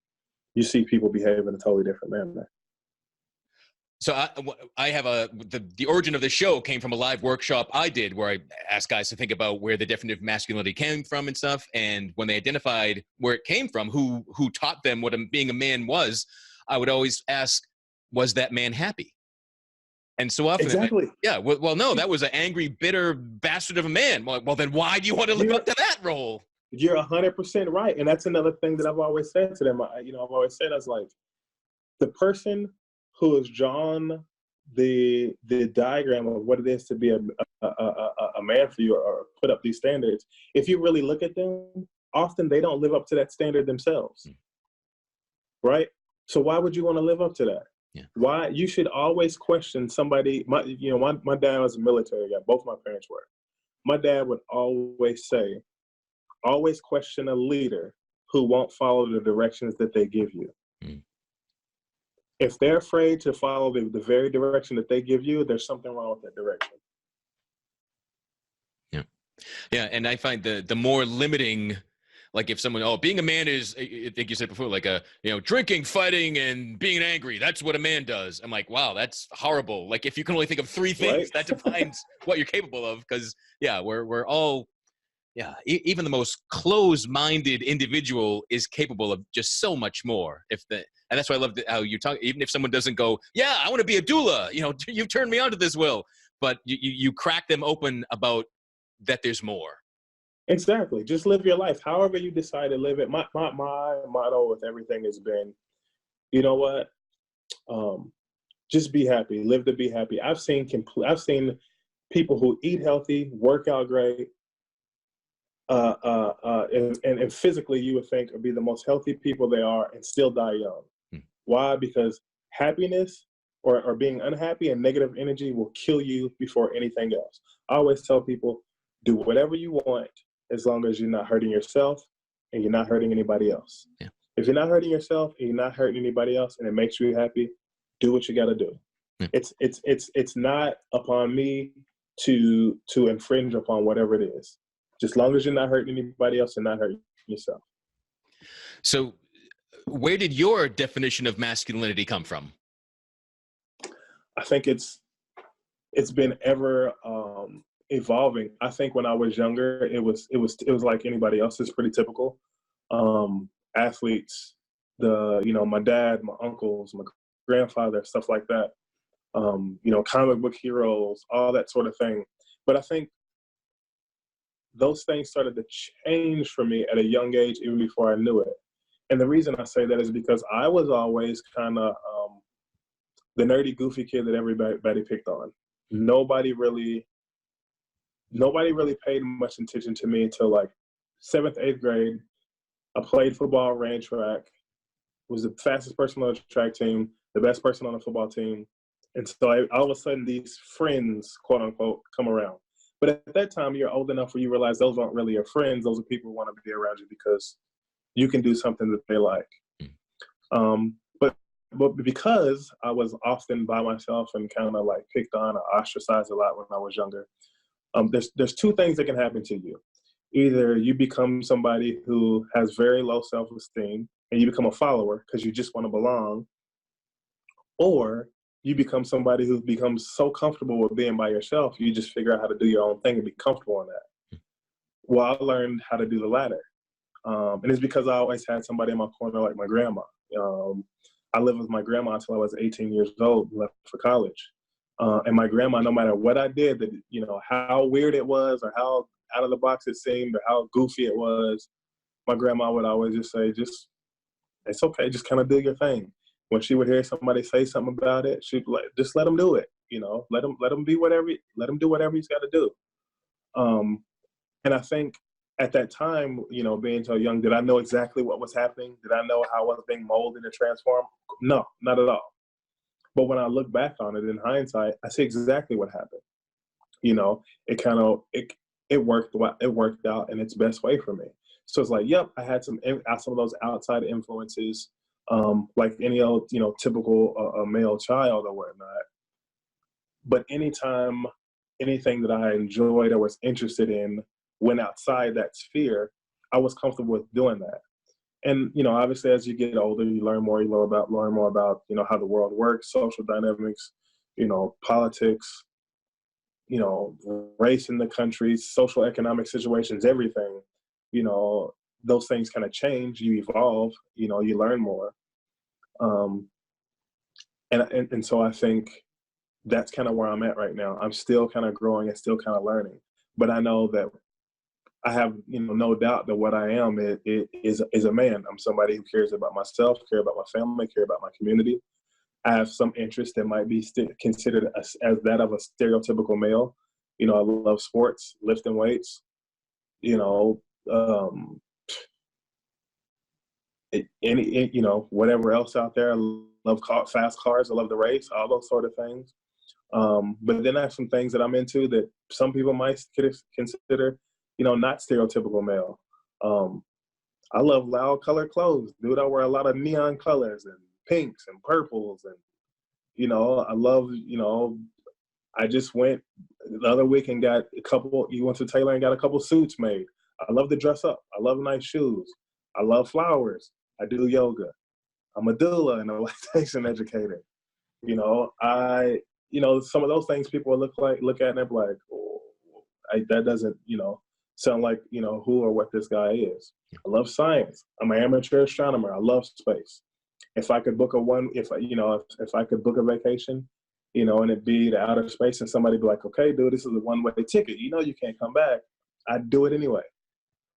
you see people behave in a totally different manner. So I have the origin of the show came from a live workshop I did where I asked guys to think about where the definition of masculinity came from and stuff. And when they identified where it came from, who taught them what being a man was, I would always ask, was that man happy? And so often, exactly. Well, no, that was an angry, bitter bastard of a man. Well, then why do you want to live up to that role? You're 100% right. And that's another thing that I've always said to them. I've always said, I was like, the person who has drawn the diagram of what it is to be a man for you, or put up these standards, if you really look at them, often they don't live up to that standard themselves. Right? So why would you want to live up to that? Yeah. Why? You should always question somebody. My dad was a military guy. Both my parents were. My dad would always say, always question a leader who won't follow the directions that they give you. Mm. If they're afraid to follow the very direction that they give you, there's something wrong with that direction. Yeah. Yeah. And I find the more limiting, like if someone, being a man is, I think you said before, like drinking, fighting, and being angry, that's what a man does. I'm like, wow, that's horrible. Like if you can only think of 3 things, right? That defines what you're capable of. Because we're all, even the most closed-minded individual is capable of just so much more. And that's why I love how you talk. Even if someone doesn't go, I want to be a doula. You've turned me on to this, Will. But you crack them open about that. There's more. Exactly. Just live your life however you decide to live it. My motto with everything has been, you know what? Just be happy. Live to be happy. I've seen people who eat healthy, work out great, and physically you would think would be the most healthy people they are, and still die young. Why? Because happiness or being unhappy and negative energy will kill you before anything else. I always tell people, do whatever you want as long as you're not hurting yourself and you're not hurting anybody else. Yeah. If you're not hurting yourself and you're not hurting anybody else and it makes you happy, do what you got to do. Yeah. It's not upon me to infringe upon whatever it is. Just as long as you're not hurting anybody else and not hurting yourself. So where did your definition of masculinity come from? I think it's been ever evolving. I think when I was younger, it was like anybody else. It's pretty typical. Athletes, my dad, my uncles, my grandfather, stuff like that. Comic book heroes, all that sort of thing. But I think those things started to change for me at a young age, even before I knew it. And the reason I say that is because I was always kind of the nerdy, goofy kid that everybody picked on. Nobody really paid much attention to me until like 7th, 8th grade. I played football, ran track, was the fastest person on the track team, the best person on the football team. And so all of a sudden these friends, quote unquote, come around. But at that time, you're old enough where you realize those aren't really your friends. Those are people who want to be around you because you can do something that they like. But because I was often by myself and kind of like picked on or ostracized a lot when I was younger, there's 2 things that can happen to you. Either you become somebody who has very low self-esteem and you become a follower because you just want to belong, or you become somebody who becomes so comfortable with being by yourself, you just figure out how to do your own thing and be comfortable in that. Well, I learned how to do the latter. And it's because I always had somebody in my corner like my grandma. I lived with my grandma until I was 18 years old, left for college. And my grandma, no matter what I did, that how weird it was or how out of the box it seemed or how goofy it was, my grandma would always just say, it's okay, just kind of do your thing. When she would hear somebody say something about it, she'd be like, just let him do it. Let him do whatever he's got to do. And I think at that time, being so young, did I know exactly what was happening? Did I know how I was being molded and transformed? No, not at all. But when I look back on it in hindsight, I see exactly what happened. it worked out in its best way for me. So it's like, yep, I had some of those outside influences, like any old, typical male child or whatnot. But anytime anything that I enjoyed or was interested in went outside that sphere, I was comfortable with doing that. And obviously, as you get older, you learn more. You learn more about how the world works, social dynamics, politics, race in the country, social economic situations, everything. Those things kind of change. You evolve. You learn more. And so I think that's kind of where I'm at right now. I'm still kind of growing and still kind of learning, but I know that I have, no doubt that what I am is a man. I'm somebody who cares about myself, care about my family, care about my community. I have some interest that might be considered as that of a stereotypical male. I love sports, lifting weights, whatever else out there. I love fast cars. I love the race, all those sort of things. But then I have some things that I'm into that some people might consider, not stereotypical male. I love loud color clothes, dude. I wear a lot of neon colors and pinks and purples, and I love, I just went the other week and got went to Taylor and got a couple suits made. I love to dress up. I love nice shoes. I love flowers. I do yoga. I'm a doula and a lactation educator. Some of those things people look at and they're like, oh, that doesn't, sound like, who or what this guy is. I love science. I'm an amateur astronomer. I love space. If I could book if I could book a vacation, and it'd be to outer space and somebody be like, okay, dude, this is a one-way ticket. You can't come back. I'd do it anyway.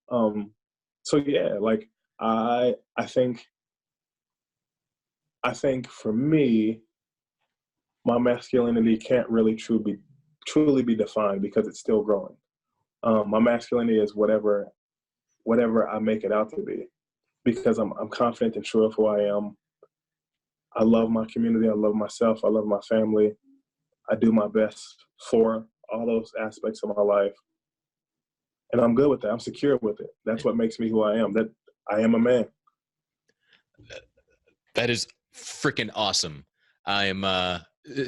So yeah, like I think for me, my masculinity can't really truly be defined because it's still growing. My masculinity is whatever I make it out to be, because I'm confident and sure of who I am. I love my community. I love myself. I love my family. I do my best for all those aspects of my life. And I'm good with that. I'm secure with it. That's what makes me who I am. That I am a man. That is freaking awesome. I am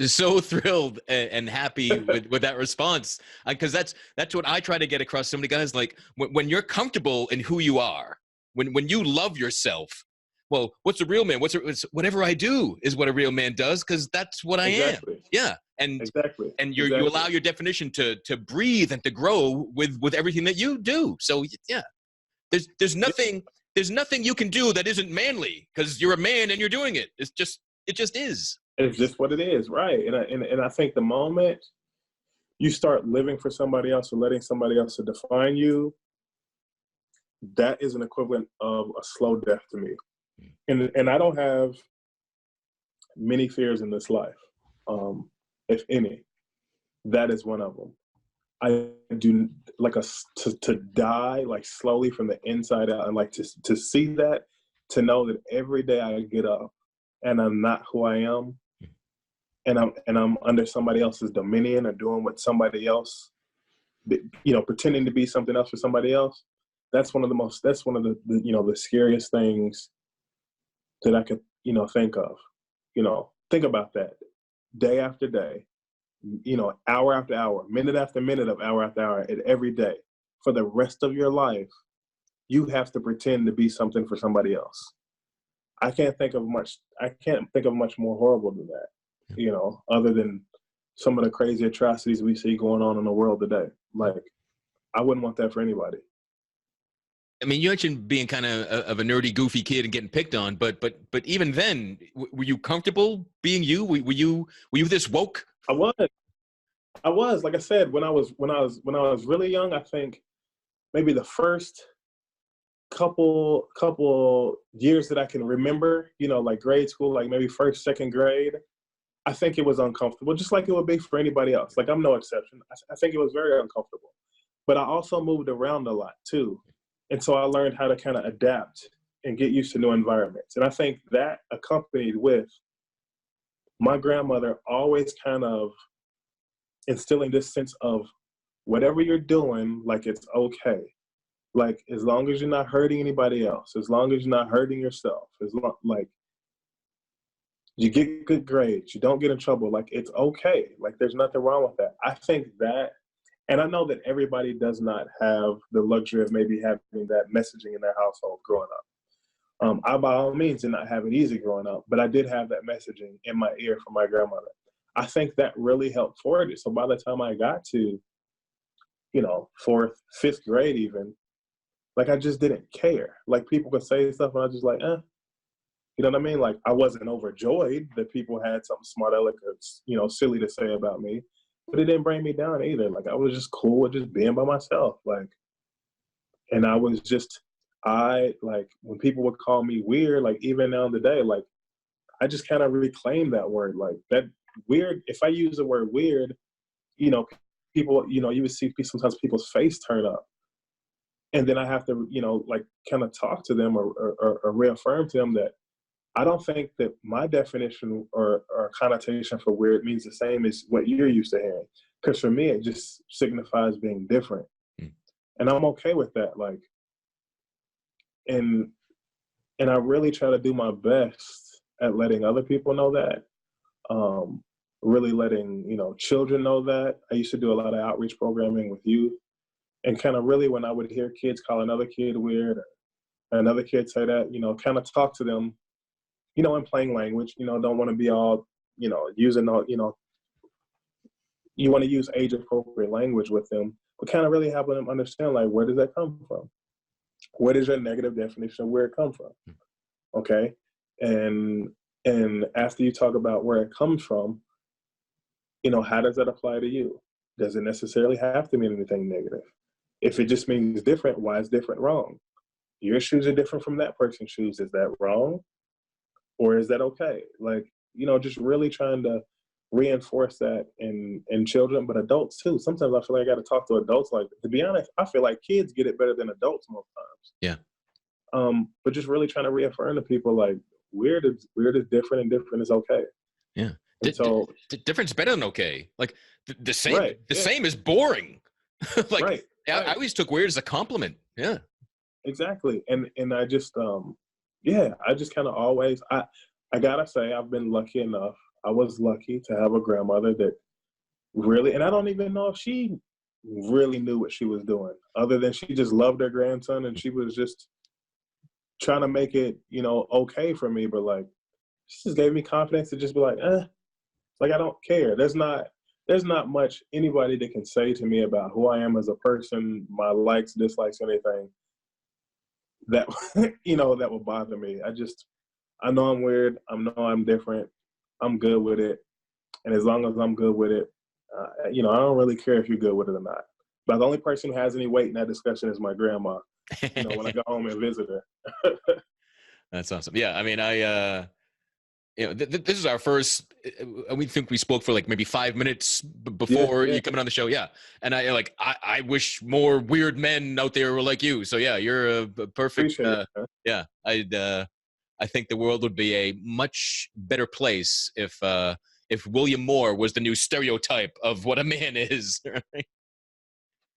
so thrilled and happy with that response, because that's what I try to get across to so many guys. Like when you're comfortable in who you are, when you love yourself, well, what's a real man? It's whatever I do is what a real man does, because that's what I am. Yeah, and exactly. And you allow your definition to breathe and to grow with everything that you do. So yeah, there's nothing you can do that isn't manly, because you're a man and you're doing it. It just is. It's just what it is, right? And I think the moment you start living for somebody else or letting somebody else to define you, that is an equivalent of a slow death to me. And I don't have many fears in this life, if any. That is one of them. I do like to die like slowly from the inside out, and like to see that, to know that every day I get up and I'm not who I am, and I'm under somebody else's dominion or doing what somebody else, pretending to be something else for somebody else. That's one of the scariest things that I could, think of. Think about that. Day after day, hour after hour, minute after minute of hour after hour, and every day for the rest of your life, you have to pretend to be something for somebody else. I can't think of much more horrible than that, other than some of the crazy atrocities we see going on in the world today. Like, I wouldn't want that for anybody. I mean, you mentioned being kind of a nerdy, goofy kid and getting picked on, but even then, were you comfortable being you? Were you this woke? I was. Like I said, when I was really young, I think maybe the first couple years that I can remember, like grade school, like maybe first, second grade, I think it was uncomfortable, just like it would be for anybody else. Like, I'm no exception. I think it was very uncomfortable. But I also moved around a lot too. And so I learned how to kind of adapt and get used to new environments. And I think that, accompanied with my grandmother always kind of instilling this sense of whatever you're doing, like, it's okay. Like, as long as you're not hurting anybody else, as long as you're not hurting yourself, as long, like, you get good grades, you don't get in trouble, like, it's okay. Like, there's nothing wrong with that. I think that, and I know that everybody does not have the luxury of maybe having that messaging in their household growing up. I, by all means, did not have it easy growing up, but I did have that messaging in my ear from my grandmother. I think that really helped forward it. So by the time I got to, you know, fourth, fifth grade even, like, I just didn't care. Like, people could say stuff and I was just like, you know what I mean? Like, I wasn't overjoyed that people had something smart, aleck, or, you know, silly to say about me, but it didn't bring me down either. Like, I was just cool with just being by myself. Like, and I was just, like, when people would call me weird, like, even now today, like, I just kind of reclaim that word. Like, that weird, if I use the word weird, you know, people, you know, you would see sometimes people's face turn up. And then I have to, you know, like, kind of talk to them or reaffirm to them that I don't think that my definition or connotation for weird means the same as what you're used to hearing. Because for me, it just signifies being different. And I'm okay with that. Like, and I really try to do my best at letting other people know that. Really letting, you know, children know that. I used to do a lot of outreach programming with youth. And kind of really, when I would hear kids call another kid weird or another kid say that, you know, kind of talk to them, you know, in plain language, you know, don't want to be all, you know, using all, you know, you want to use age appropriate language with them, but kind of really helping them understand, like, where does that come from? What is your negative definition of where it comes from? Okay. And after you talk about where it comes from, you know, how does that apply to you? Does it necessarily have to mean anything negative? If it just means different, why is different wrong? Your shoes are different from that person's shoes. Is that wrong? Or is that okay? Like, you know, just really trying to reinforce that in children, but adults too. Sometimes I feel like I got to talk to adults. Like, to be honest, I feel like kids get it better than adults most times. Yeah. But just really trying to reaffirm to people, like, weird is different and different is okay. Yeah. So different's better than okay. Like, the same, right, same is boring. Like, right. I always took weird as a compliment. Yeah. Exactly. And I just, I just kind of always, I gotta say, I've been lucky enough. I was lucky to have a grandmother that really, and I don't even know if she really knew what she was doing, other than she just loved her grandson and she was just trying to make it, you know, okay for me. But, like, she just gave me confidence to just be like, like, I don't care. There's not much anybody that can say to me about who I am as a person, my likes, dislikes, anything that, you know, that will bother me. I know I'm weird. I know I'm different. I'm good with it. And as long as I'm good with it, you know, I don't really care if you're good with it or not. But the only person who has any weight in that discussion is my grandma, you know, when I go home and visit her. That's awesome. Yeah. I mean, you know, this is our first, we think we spoke for like maybe 5 minutes before you coming on the show. Yeah. And I wish more weird men out there were like you. So yeah, you're a perfect, yeah. I think the world would be a much better place if William Moore was the new stereotype of what a man is. Right?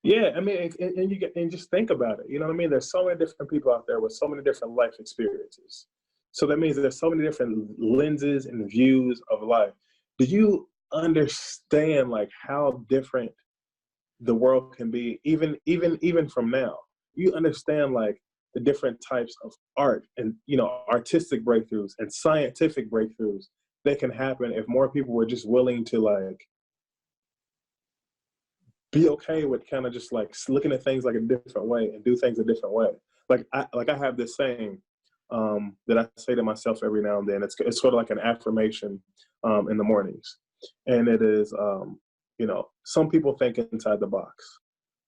Yeah. I mean, and just think about it. You know what I mean? There's so many different people out there with so many different life experiences. So that means there's so many different lenses and views of life. Do you understand, like, how different the world can be, even from now? You understand, like, the different types of art and, you know, artistic breakthroughs and scientific breakthroughs that can happen if more people were just willing to, like, be okay with kind of just, like, looking at things like a different way and do things a different way. Like I have this saying that I say to myself every now and then. It's sort of like an affirmation in the mornings. And it is, you know, some people think inside the box.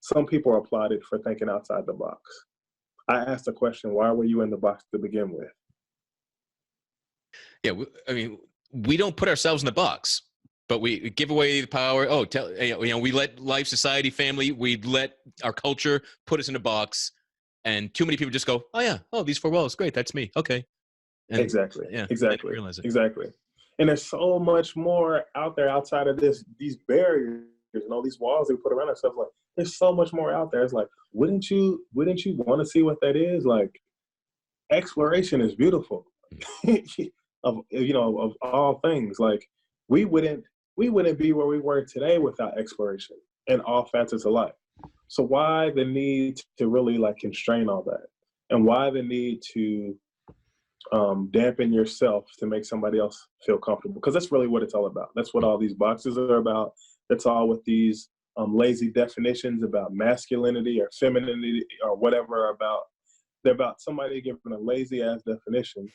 Some people are applauded for thinking outside the box. I asked the question, why were you in the box to begin with? Yeah. I mean, we don't put ourselves in the box, but we give away the power. Oh, you know, we let life, society, family, we let our culture put us in a box. And too many people just go, oh yeah, oh, these four walls, great, that's me, okay. And, exactly. Yeah, exactly. Realize it. Exactly. And there's so much more out there outside of these barriers and all these walls we put around ourselves. Like, there's so much more out there. It's like, wouldn't you want to see what that is? Like, exploration is beautiful. Of all things, like we wouldn't be where we were today without exploration in all facets of life. So why the need to really like constrain all that, and why the need to dampen yourself to make somebody else feel comfortable? Because that's really what it's all about. That's what all these boxes are about. That's all what these lazy definitions about masculinity or femininity or whatever are about. They're about somebody giving a lazy ass definition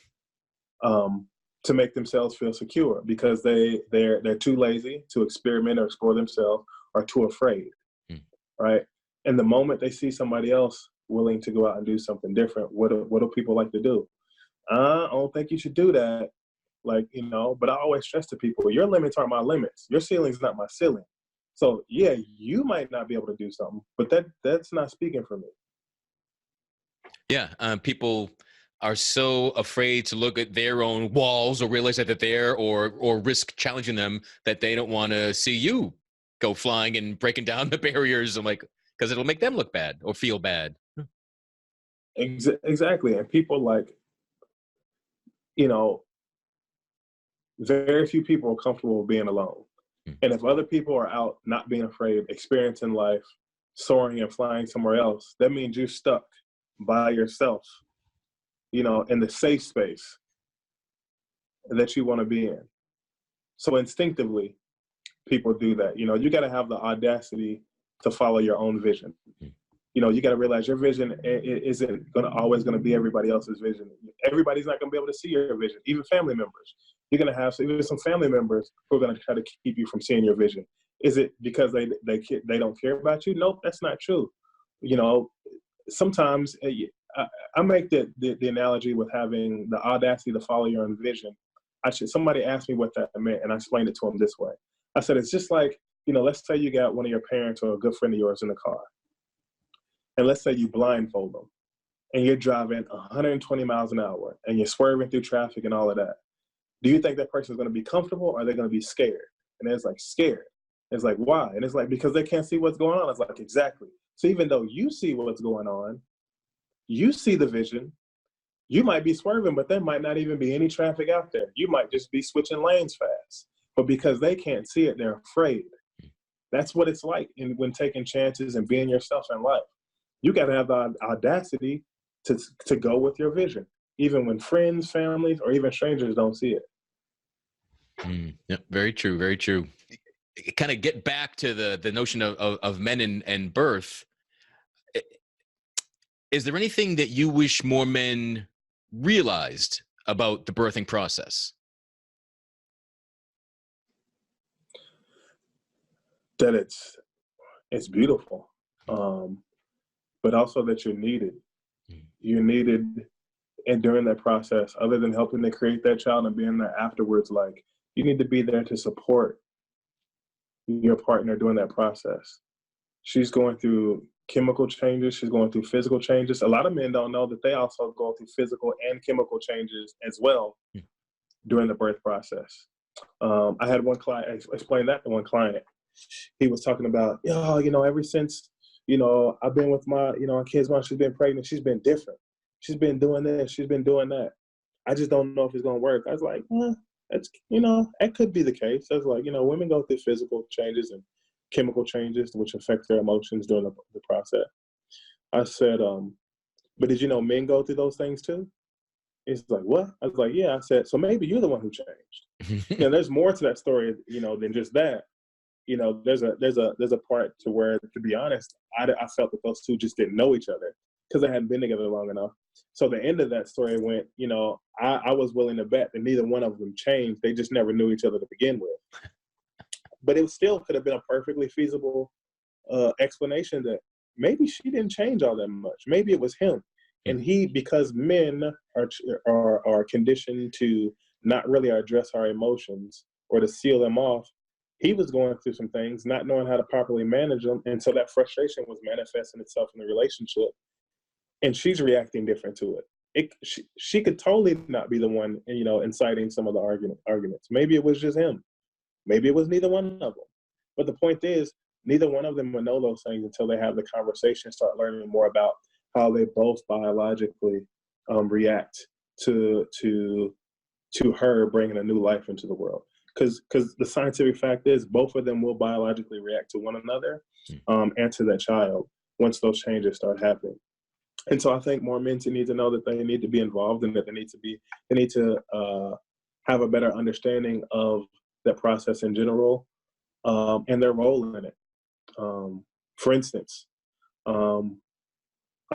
to make themselves feel secure, because they're too lazy to experiment or explore themselves, or too afraid, right? And the moment they see somebody else willing to go out and do something different, what do people like to do? I don't think you should do that. Like, but I always stress to people, your limits aren't my limits. Your ceiling's not my ceiling. So yeah, you might not be able to do something, but that's not speaking for me. Yeah, people are so afraid to look at their own walls or realize that they're there, or risk challenging them, that they don't want to see you go flying and breaking down the barriers. I'm like, because it'll make them look bad or feel bad. Exactly. And people, like, very few people are comfortable being alone. And if other people are out not being afraid, experiencing life, soaring and flying somewhere else, that means you're stuck by yourself, in the safe space that you want to be in. So instinctively, people do that. You got to have the audacity to follow your own vision. You got to realize your vision isn't always going to be everybody else's vision. Everybody's not going to be able to see your vision, even family members. You're going to have even some family members who are going to try to keep you from seeing your vision. Is it because they don't care about you? Nope, that's not true. Sometimes I make the analogy with having the audacity to follow your own vision. Somebody asked me what that meant, and I explained it to them this way. I said, it's just like, let's say you got one of your parents or a good friend of yours in the car. And let's say you blindfold them, and you're driving 120 miles an hour, and you're swerving through traffic and all of that. Do you think that person is going to be comfortable, or are they going to be scared? And it's like, scared. It's like, why? And it's like, because they can't see what's going on. It's like, exactly. So even though you see what's going on, you see the vision, you might be swerving, but there might not even be any traffic out there. You might just be switching lanes fast. But because they can't see it, they're afraid. That's what it's like when taking chances and being yourself in life. You got to have the audacity to go with your vision, even when friends, families, or even strangers don't see it. Yeah, very true. Very true. Kind of get back to the notion of men and birth. Is there anything that you wish more men realized about the birthing process? That it's beautiful, but also that you're needed. You're needed, and during that process, other than helping to create that child and being there afterwards, like, you need to be there to support your partner during that process. She's going through chemical changes. She's going through physical changes. A lot of men don't know that they also go through physical and chemical changes as well during the birth process. I had one client, I explained that to one client. He was talking about, ever since, I've been with my kid's mom, she's been pregnant, she's been different. She's been doing this, she's been doing that. I just don't know if it's going to work. I was like, that's, that could be the case. I was like, women go through physical changes and chemical changes which affect their emotions during the process. I said, but did you know men go through those things too? He's like, what? I was like, yeah. I said, so maybe you're the one who changed. There's more to that story, than just that. There's a part to where, to be honest, I felt that those two just didn't know each other because they hadn't been together long enough. So the end of that story went, I was willing to bet that neither one of them changed. They just never knew each other to begin with. But it still could have been a perfectly feasible explanation maybe she didn't change all that much. Maybe it was him. And because men are conditioned to not really address our emotions or to seal them off, he was going through some things, not knowing how to properly manage them. And so that frustration was manifesting itself in the relationship. And she's reacting different to it. She could totally not be the one, inciting some of the arguments. Maybe it was just him. Maybe it was neither one of them. But the point is, neither one of them will know those things until they have the conversation, start learning more about how they both biologically react to her bringing a new life into the world. Because the scientific fact is both of them will biologically react to one another and to that child once those changes start happening. And so I think more men need to know that they need to be involved and that they need to have a better understanding of that process in general and their role in it. For instance, I'll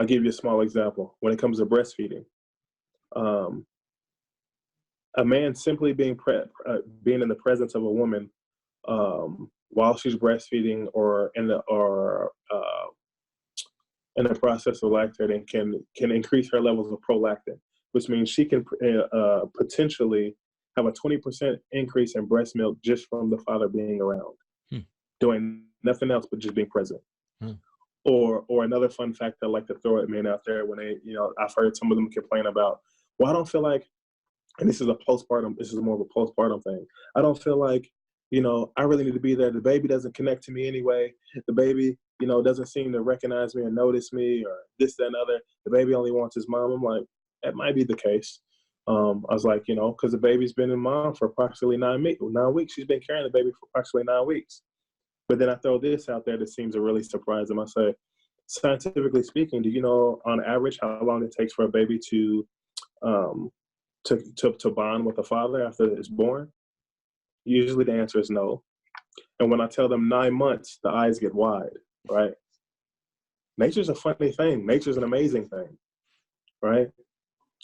give you a small example. When it comes to breastfeeding, a man simply being in the presence of a woman while she's breastfeeding or in the process of lactating can increase her levels of prolactin, which means she can potentially have a 20% increase in breast milk just from the father being around, doing nothing else but just being present. Or another fun fact I like to throw at men out there when they, I've heard some of them complain about, well, I don't feel like, and this is more of a postpartum thing. I don't feel like, I really need to be there. The baby doesn't connect to me anyway. The baby, doesn't seem to recognize me and notice me or this, that, and other. The baby only wants his mom. I'm like, that might be the case. I was like, because the baby's been in mom for approximately 9 weeks. She's been carrying the baby for approximately 9 weeks. But then I throw this out there that seems to really surprise them. I say, scientifically speaking, do you know on average how long it takes for a baby to bond with a father after it's born? Usually the answer is no. And when I tell them 9 months, the eyes get wide, right? Nature's a funny thing. Nature's an amazing thing, right?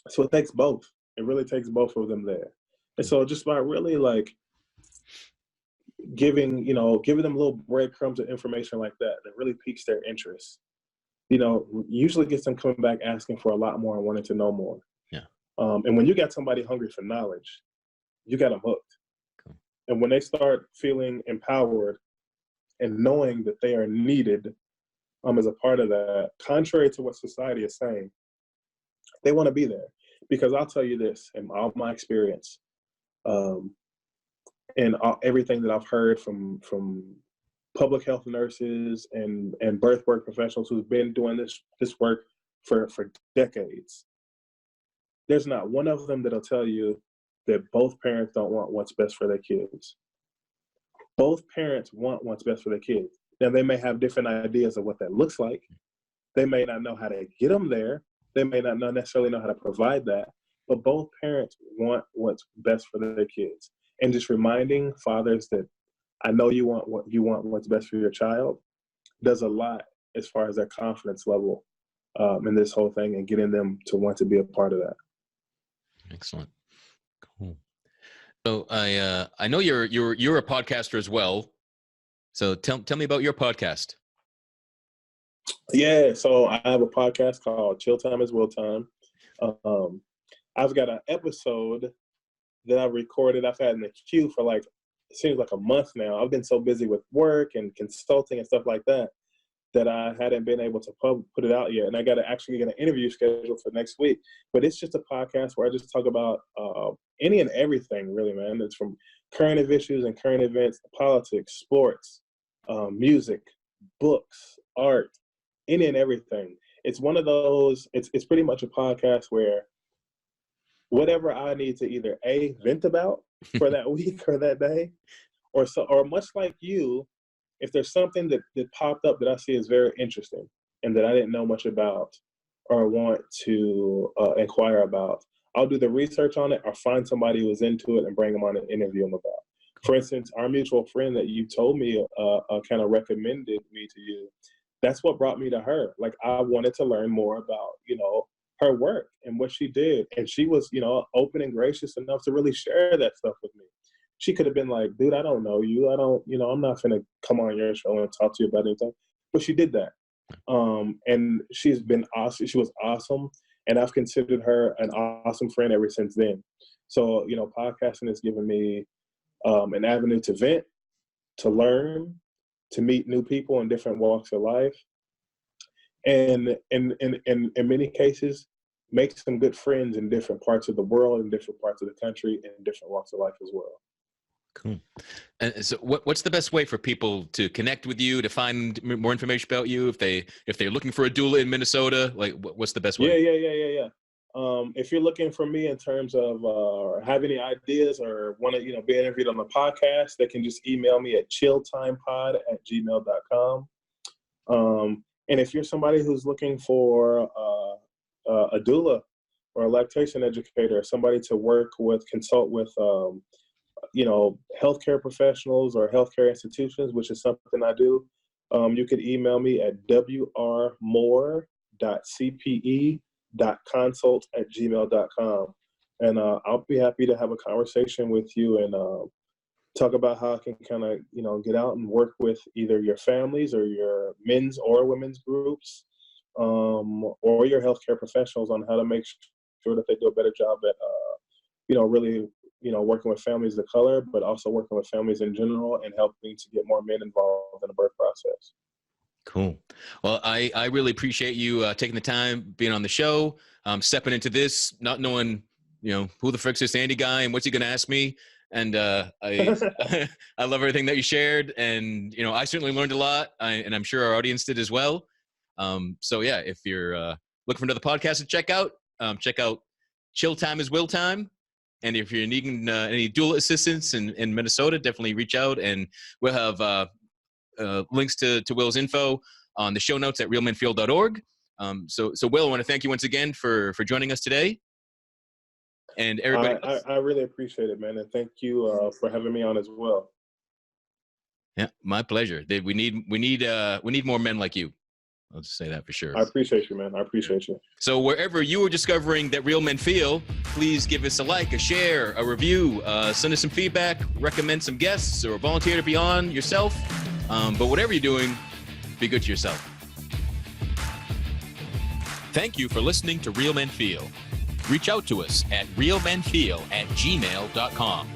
So it takes both. It really takes both of them there. And so just by really like giving them little breadcrumbs of information like that really piques their interest, usually gets them coming back asking for a lot more and wanting to know more. Yeah. And when you got somebody hungry for knowledge, you got them hooked. Cool. And when they start feeling empowered and knowing that they are needed as a part of that, contrary to what society is saying, they want to be there. Because I'll tell you this, in all my experience, and everything that I've heard from public health nurses and birth work professionals who've been doing this work for decades, there's not one of them that'll tell you that both parents don't want what's best for their kids. Both parents want what's best for their kids. Now, they may have different ideas of what that looks like. They may not know how to get them there. They may not necessarily know how to provide that, but both parents want what's best for their kids. And just reminding fathers that I know you want what's best for your child does a lot as far as their confidence level in this whole thing and getting them to want to be a part of that. Excellent. Cool. So I know you're a podcaster as well. So tell me about your podcast. Yeah, so I have a podcast called Chill Time is Will Time. I've got an episode that I recorded. I've had in the queue for it seems like a month now. I've been so busy with work and consulting and stuff like that I hadn't been able to put it out yet. And I got to actually get an interview scheduled for next week. But it's just a podcast where I just talk about any and everything, really, man. It's from current issues and current events, politics, sports, music, books, art, any and everything. It's one of those, it's pretty much a podcast where whatever I need to either A, vent about for that week or that day, or much like you, if there's something that popped up that I see is very interesting and that I didn't know much about or want to inquire about, I'll do the research on it or find somebody who's into it and bring them on and interview them about. For instance, our mutual friend that you told me kind of recommended me to you, that's what brought me to her. Like, I wanted to learn more about, her work and what she did. And she was, open and gracious enough to really share that stuff with me. She could have been like, dude, I don't know you. I'm not going to come on your show and talk to you about anything. But she did that. And she's been awesome. She was awesome. And I've considered her an awesome friend ever since then. So, podcasting has given me an avenue to vent, to learn, to meet new people in different walks of life. And in many cases, make some good friends in different parts of the world, in different parts of the country, and in different walks of life as well. Cool. And so what's the best way for people to connect with you, to find more information about you? If they're looking for a doula in Minnesota, like what's the best way? Yeah. If you're looking for me in terms of or have any ideas or want to, be interviewed on the podcast, they can just email me at chilltimepod@gmail.com. And if you're somebody who's looking for a doula or a lactation educator, somebody to consult with, healthcare professionals or healthcare institutions, which is something I do, you could email me at wrmore.cpe.consult@gmail.com. And I'll be happy to have a conversation with you and talk about how I can kind of, get out and work with either your families or your men's or women's groups, or your healthcare professionals on how to make sure that they do a better job at, really, working with families of color, but also working with families in general and helping to get more men involved in the birth process. Cool. Well, I really appreciate you taking the time, being on the show, stepping into this, not knowing, who the frick's this Andy guy and what's he going to ask me. And I I love everything that you shared. And, I certainly learned a lot, and I'm sure our audience did as well. So yeah, if you're looking for another podcast to check out Chill Time is Will Time. And if you're needing any doula assistance in Minnesota, definitely reach out, and we'll have links to Will's info on the show notes at realmenfeel.org. So Will, I want to thank you once again for joining us today. And everybody, I really appreciate it, man, and thank you for having me on as well. Yeah, my pleasure. We need more men like you. I'll just say that for sure. I appreciate you, man. I appreciate you. So wherever you are discovering that Real Men Feel, please give us a like, a share, a review, send us some feedback, recommend some guests, or volunteer to be on yourself. But whatever you're doing, be good to yourself. Thank you for listening to Real Men Feel. Reach out to us at realmenfeel@gmail.com.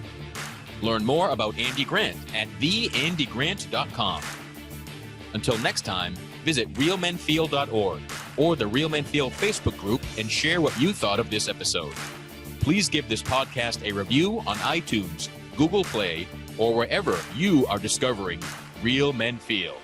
Learn more about Andy Grant at theandygrant.com. Until next time, visit realmenfeel.org or the Real Men Feel Facebook group and share what you thought of this episode. Please give this podcast a review on iTunes, Google Play, or wherever you are discovering Real Men Feel.